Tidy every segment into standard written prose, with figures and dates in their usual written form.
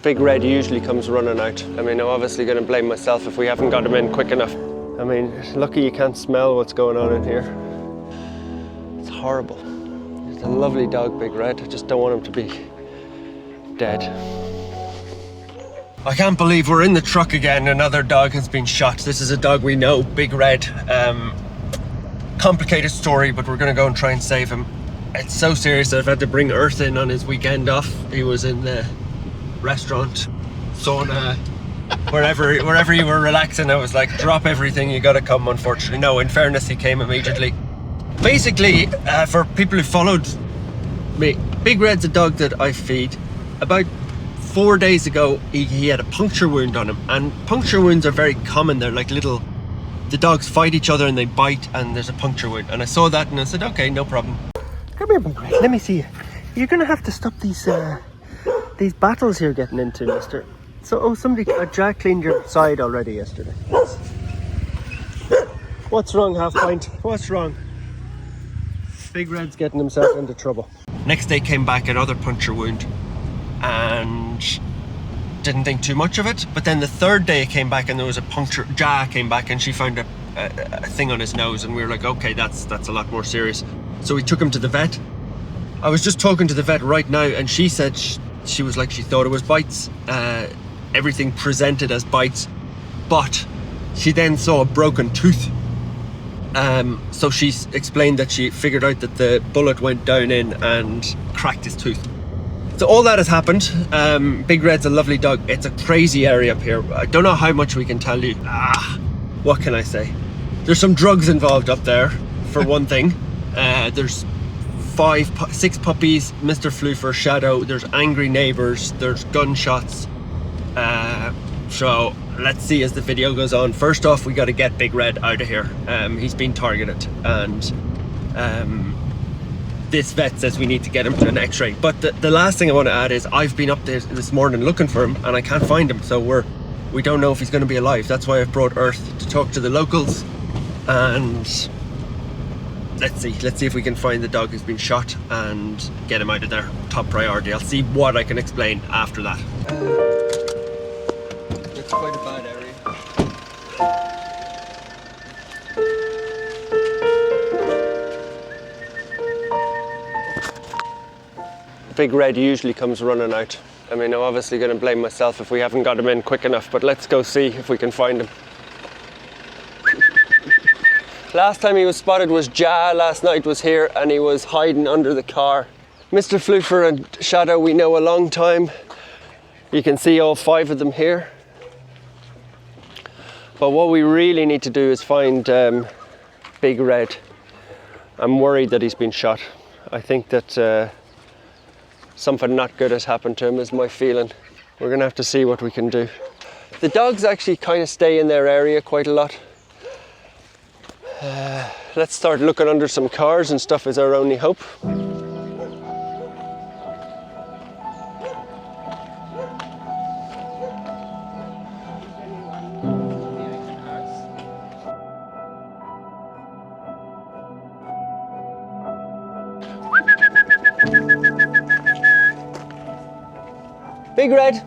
Big Red usually comes running out. I mean, I'm obviously going to blame myself if we haven't got him in quick enough. I mean, lucky you can't smell what's going on in here. It's horrible. He's a lovely dog, Big Red. I just don't want him to be dead. I can't believe we're in the truck again. Another dog has been shot. This is a dog we know, Big Red. Complicated story, but we're going to go and try and save him. It's so serious that I've had to bring Earth in on his weekend off. He was in the restaurant, sauna, wherever you were relaxing. I was like, drop everything, you gotta come. Unfortunately, no, in fairness, he came immediately. Basically, for people who followed me, Big Red's a dog that I feed. About 4 days ago, he had a puncture wound on him, and puncture wounds are very common. They're like little, the dogs fight each other and they bite, and there's a puncture wound. And I saw that and I said, okay, no problem. Come here, Big Red, let me see you. You're gonna have to stop these battles you're getting into, mister. So, Jack cleaned your side already yesterday. What's wrong, half pint? What's wrong? Big Red's getting himself into trouble. Next day came back, another puncture wound, and didn't think too much of it. But then the third day it came back and there was a puncture. Ja came back and she found a thing on his nose, and we were like, okay, that's a lot more serious. So we took him to the vet. I was just talking to the vet right now, and she said she was like, she thought it was bites. Everything presented as bites, but she then saw a broken tooth. So she explained that she figured out that the bullet went down in and cracked his tooth. So all that has happened. Big Red's a lovely dog. It's a crazy area up here. I don't know how much we can tell you. What can I say? There's some drugs involved up there, for one thing. There's 6 puppies, Mr. Floofer, Shadow, there's angry neighbours, there's gunshots. So let's see as the video goes on. First off, we got to get Big Red out of here. He's been targeted, and this vet says we need to get him to an x-ray. But the last thing I want to add is I've been up there this morning looking for him and I can't find him, so we don't know if he's going to be alive. That's why I've brought Earth to talk to the locals, and let's see if we can find the dog who's been shot and get him out of there. Top priority. I'll see what I can explain after that. It's quite a bad area. Big Red usually comes running out. I mean, I'm obviously going to blame myself if we haven't got him in quick enough, but let's go see if we can find him. Last time he was spotted was Ja. Last night was here and he was hiding under the car. Mr. Floofer and Shadow we know a long time. You can see all 5 of them here. But what we really need to do is find Big Red. I'm worried that he's been shot. I think that something not good has happened to him is my feeling. We're gonna have to see what we can do. The dogs actually kind of stay in their area quite a lot. Let's start looking under some cars and stuff is our only hope. Big Red.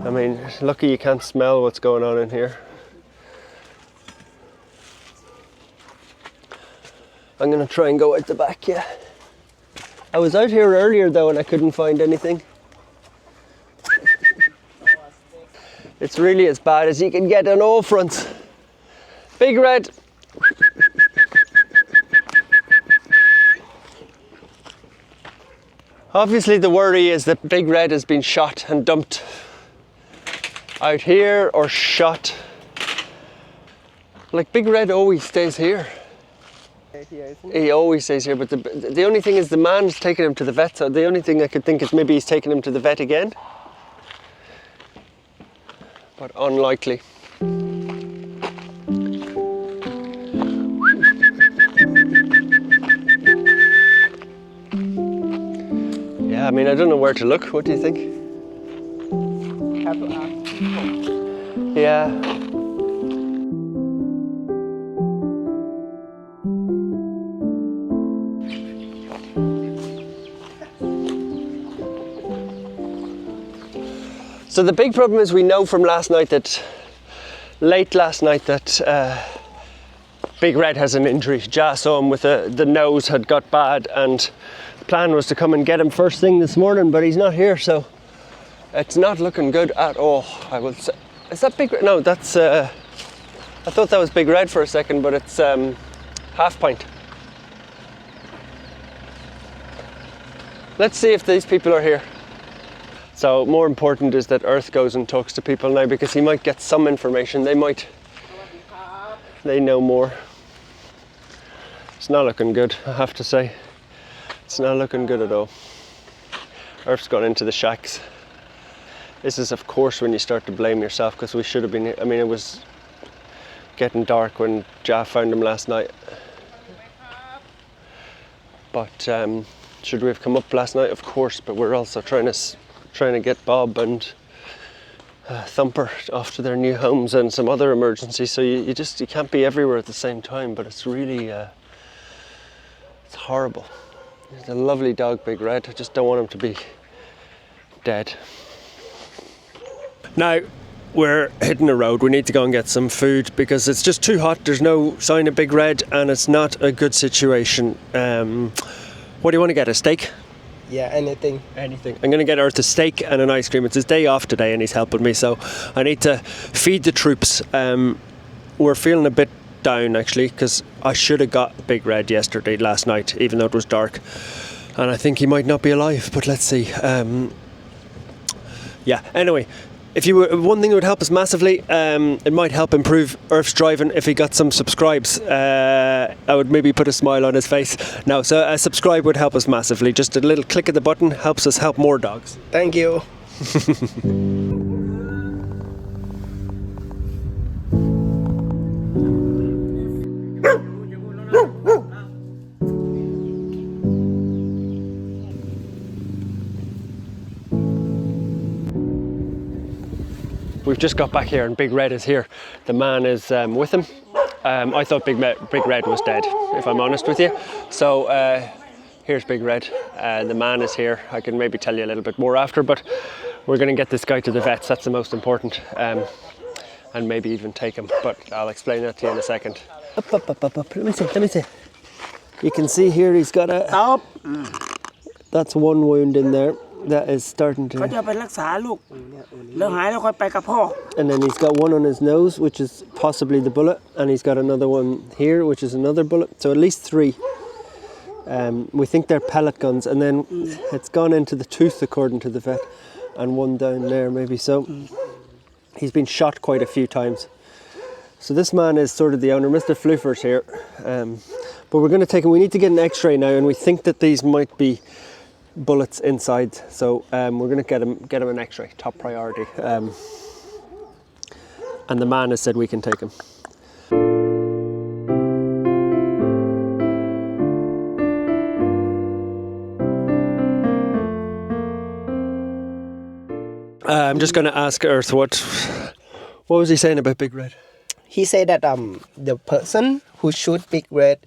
I mean, lucky you can't smell what's going on in here. I'm gonna try and go out the back, yeah. I was out here earlier though and I couldn't find anything. It's really as bad as you can get on all fronts. Big Red. Obviously the worry is that Big Red has been shot and dumped out here or shot. Like Big Red always stays here. He always stays here, but the only thing is the man's taking him to the vet, so the only thing I could think is maybe he's taking him to the vet again. But unlikely. Yeah, I mean, I don't know where to look. What do you think? Yeah. So the big problem is we know from late last night that Big Red has an injury. Ja saw him with the nose had got bad, and the plan was to come and get him first thing this morning, but he's not here, so it's not looking good at all, I will say. Is that Big Red? No, that's I thought that was Big Red for a second, but it's Half Pint. Let's see if these people are here. So more important is that Earth goes and talks to people now, because he might get some information. They know more. It's not looking good, I have to say. It's not looking good at all. Earth's gone into the shacks. This is, of course, when you start to blame yourself, because we should have been, I mean, it was getting dark when Ja found him last night. But should we have come up last night? Of course, but we're also trying to get Bob and Thumper off to their new homes and some other emergencies. So you can't be everywhere at the same time. But it's really it's horrible. He's a lovely dog, Big Red. I just don't want him to be dead. Now we're hitting the road. We need to go and get some food because it's just too hot. There's no sign of Big Red, and it's not a good situation. What do you want to get? A steak? Yeah, anything. Anything. I'm going to get Earth a steak and an ice cream. It's his day off today and he's helping me, so I need to feed the troops. We're feeling a bit down actually, because I should have got Big Red last night, even though it was dark. And I think he might not be alive, but let's see. Yeah, anyway. One thing that would help us massively, it might help improve Earth's driving if he got some subscribes. I would maybe put a smile on his face. No, so a subscribe would help us massively. Just a little click of the button helps us help more dogs. Thank you. We've just got back here and Big Red is here. The man is with him. I thought Big Red was dead, if I'm honest with you. So here's Big Red. The man is here. I can maybe tell you a little bit more after, but we're going to get this guy to the vets. That's the most important. And maybe even take him, but I'll explain that to you in a second. Up. Let me see. You can see here he's got a... That's one wound in there. That is starting to... And then he's got one on his nose, which is possibly the bullet, and he's got another one here, which is another bullet. So at least 3. We think they're pellet guns, and then it's gone into the tooth, according to the vet, and one down there maybe. So he's been shot quite a few times. So this man is sort of the owner. Mr. Floofer's here. But we're going to take him. We need to get an x-ray now, and we think that these might be bullets inside, so we're going to get him an x-ray, top priority, and the man has said we can take him. I'm just going to ask Earth what was he saying about Big Red? He said that the person who shoot Big Red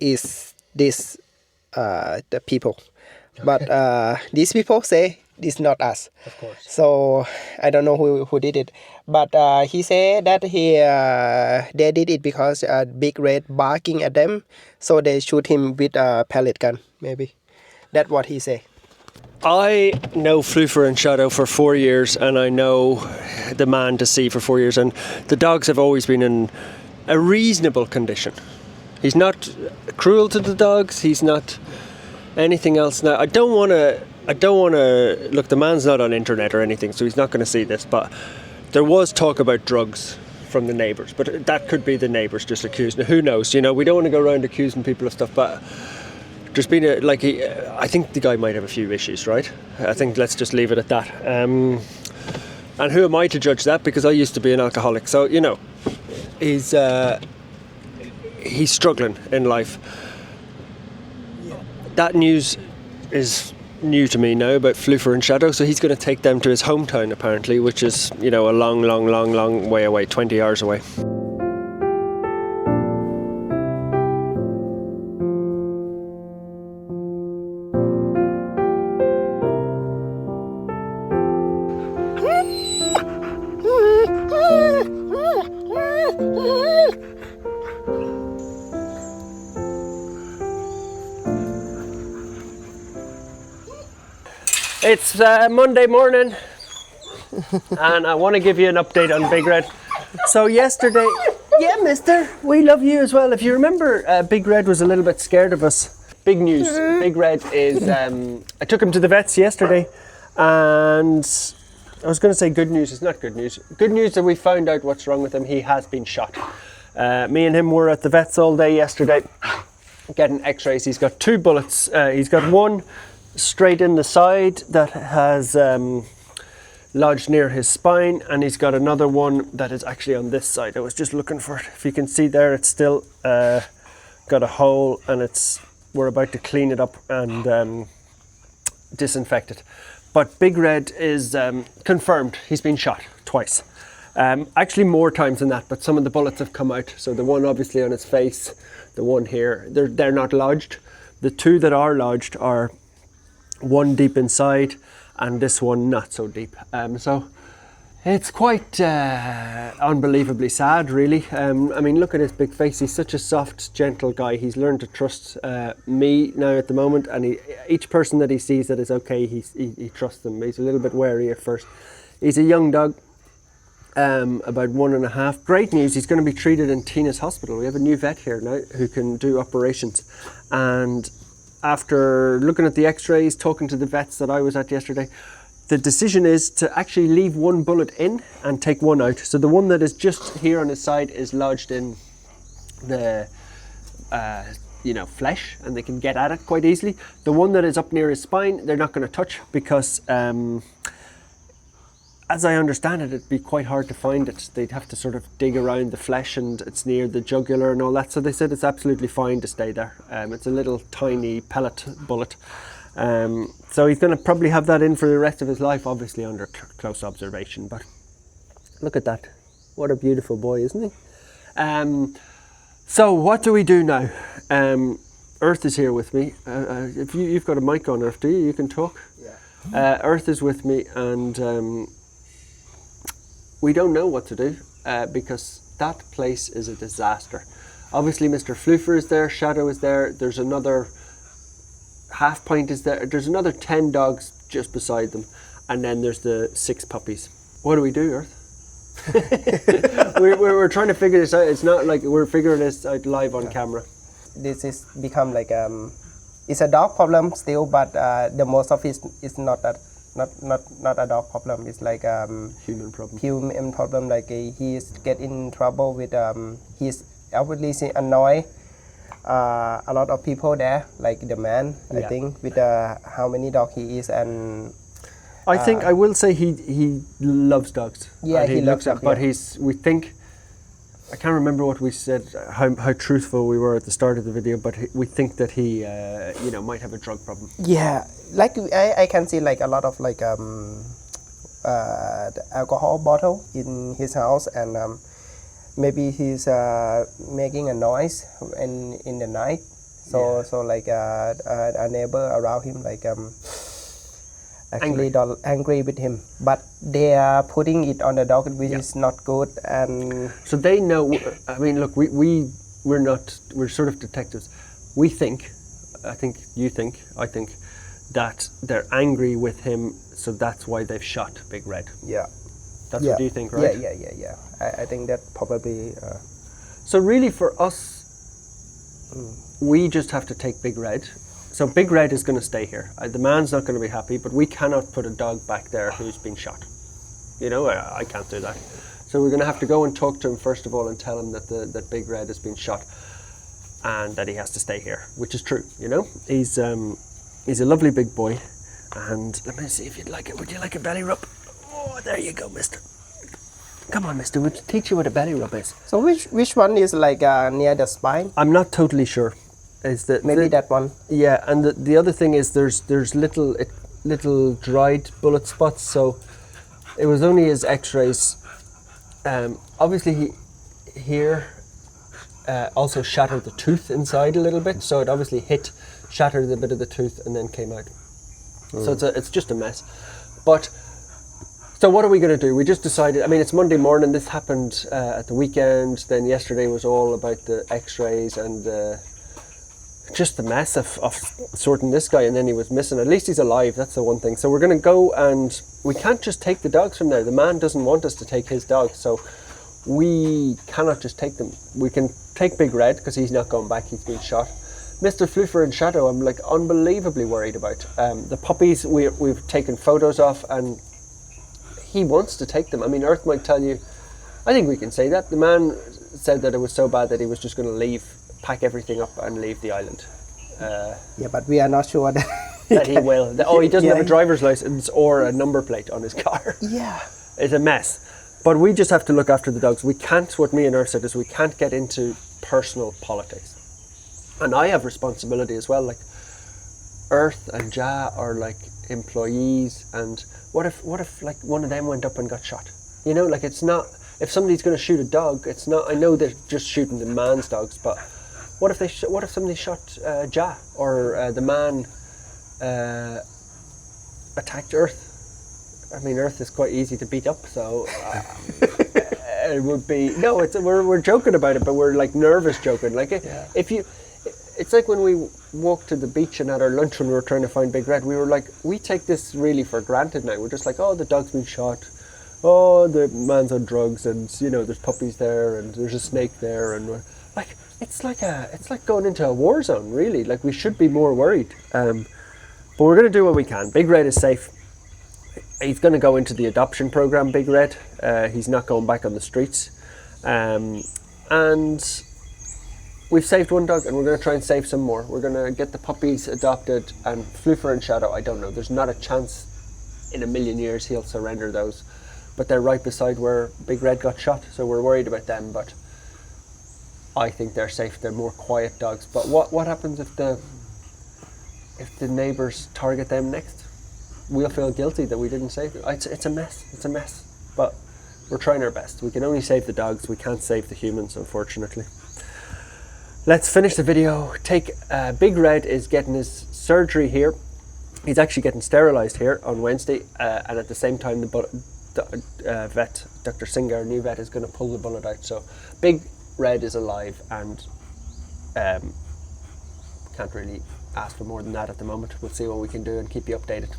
is the people. But these people say it's not us. Of course. So I don't know who did it. But he said that they did it because Big Red barking at them. So they shoot him with a pellet gun, maybe. That's what he said. I know Floofer and Shadow for 4 years, and I know the man to see for 4 years. And the dogs have always been in a reasonable condition. He's not cruel to the dogs. He's not... anything else. Now I don't want to look, the man's not on internet or anything, so he's not going to see this, but there was talk about drugs from the neighbours, but that could be the neighbours just accusing. Who knows, we don't want to go around accusing people of stuff, but there's been I think the guy might have a few issues, right? I think let's just leave it at that. And who am I to judge that, because I used to be an alcoholic, so he's struggling in life. That news is new to me now about Floofer and Shadow, so he's going to take them to his hometown apparently, which is, a long way away, 20 hours away. It's Monday morning, and I want to give you an update on Big Red. So yesterday, yeah, mister, we love you as well. If you remember, Big Red was a little bit scared of us. Big news, Big Red is, I took him to the vets yesterday, and I was going to say good news, it's not good news. Good news that we found out what's wrong with him. He has been shot. Me and him were at the vets all day yesterday, getting x-rays. He's got 2 bullets. He's got one straight in the side that has lodged near his spine, and he's got another one that is actually on this side. I was just looking for it. If you can see there, it's still got a hole, and we're about to clean it up and disinfect it. But Big Red is confirmed. He's been shot twice. Actually more times than that, but some of the bullets have come out. So the one obviously on his face, the one here, they're not lodged. The 2 that are lodged are one deep inside, and this one not so deep. So it's quite unbelievably sad, really. I mean, look at his big face. He's such a soft, gentle guy. He's learned to trust me now at the moment, and each person that he sees that is okay, he trusts them. He's a little bit wary at first. He's a young dog, about 1.5. Great news, he's going to be treated in Tina's hospital. We have a new vet here now who can do operations, and after looking at the x-rays, talking to the vets that I was at yesterday, the decision is to actually leave one bullet in and take one out. So the one that is just here on his side is lodged in the flesh, and they can get at it quite easily. The one that is up near his spine, they're not going to touch because as I understand it, it'd be quite hard to find it. They'd have to sort of dig around the flesh, and it's near the jugular and all that. So they said it's absolutely fine to stay there. It's a little tiny pellet bullet. So he's going to probably have that in for the rest of his life, obviously under close observation. But look at that. What a beautiful boy, isn't he? So what do we do now? Earth is here with me. If you've got a mic on, Earth, do you? You can talk? Yeah. Earth is with me, and we don't know what to do because that place is a disaster. Obviously, Mr. Floofer is there, Shadow is there, there's another Half Pint is there, there's another 10 dogs just beside them, and then there's the 6 puppies. What do we do, Earth? we're trying to figure this out. It's not like we're figuring this out live on camera. This is become like it's a dog problem still, but the most of it is not that. Not a dog problem. It's like human problem. Human problem. Like he's get in trouble with he's obviously annoy a lot of people there. Like the man, I think, with how many dogs he is, and I think I will say he loves dogs. Yeah, he loves dogs. But we think. I can't remember what we said, how truthful we were at the start of the video, but we think that he, might have a drug problem. Yeah, like I can see like a lot of like the alcohol bottle in his house, and maybe he's making a noise in the night. So like a neighbor around him like actually angry with him, but they are putting it on the dog, which is not good. And so they know. I mean, look, we're sort of detectives. We think, I think that they're angry with him, so that's why they've shot Big Red. Yeah, that's what you think, right? Yeah. I think that probably. So really, for us, we just have to take Big Red. So Big Red is going to stay here. The man's not going to be happy, but we cannot put a dog back there who's been shot. I can't do that. So we're going to have to go and talk to him first of all and tell him that Big Red has been shot and that he has to stay here, which is true. He's a lovely big boy, and let me see if you'd like it. Would you like a belly rub? Oh, there you go, mister. Come on, mister. We'll teach you what a belly rub is. So which one is like near the spine? I'm not totally sure. Is that maybe that one? Yeah, and the other thing is there's little dried bullet spots. So it was only his X-rays. Obviously he here also shattered the tooth inside a little bit. So it obviously shattered a bit of the tooth and then came out. So it's just a mess. But so what are we going to do? We just decided. I mean, it's Monday morning. This happened at the weekend. Then yesterday was all about the X-rays and just the mess of sorting this guy, and then he was missing. At least he's alive, that's the one thing. So we're going to go, and we can't just take the dogs from there. The man doesn't want us to take his dogs, so we cannot just take them. We can take Big Red because he's not going back, he's been shot. Mr. Fluffer and Shadow, I'm like unbelievably worried about. The puppies we've taken photos of, and he wants to take them. I mean, Earth might tell you, I think we can say that. The man said that it was so bad that he was just going to leave, pack everything up and leave the island. Yeah, but we are not sure that That he will. He doesn't have a driver's license or a number plate on his car. Yeah. It's a mess. But we just have to look after the dogs. We can't, what me and Earth said is we can't get into personal politics. And I have responsibility as well. Like Earth and Ja are like employees, and what if like one of them went up and got shot? You know, like it's not, if somebody's going to shoot a dog, it's not, I know they're just shooting the man's dogs, but what if somebody shot Ja, or the man attacked Earth? I mean, Earth is quite easy to beat up, so it would be, no, we're joking about it, but we're like nervous joking. Like it's like when we walked to the beach and had our lunch when we were trying to find Big Red, we were like, we take this really for granted now. We're just like, oh, the dog's been shot, oh, the man's on drugs, and you know, there's puppies there, and there's a snake there, and we're like, it's like going into a war zone, really. Like, we should be more worried. But we're going to do what we can. Big Red is safe. He's going to go into the adoption program, Big Red. He's not going back on the streets. And we've saved one dog, and we're going to try and save some more. We're going to get the puppies adopted, and Fluffer and Shadow, I don't know. There's not a chance in a million years he'll surrender those. But they're right beside where Big Red got shot, so we're worried about them. But I think they're safe. They're more quiet dogs. But what happens if the neighbours target them next? We'll feel guilty that we didn't save them. It's a mess. It's a mess. But we're trying our best. We can only save the dogs. We can't save the humans, unfortunately. Let's finish the video. Big Red is getting his surgery here. He's actually getting sterilised here on Wednesday, and at the same time the vet, Dr. Singer, our new vet, is going to pull the bullet out. So Big Red is alive, and can't really ask for more than that at the moment. We'll see what we can do and keep you updated.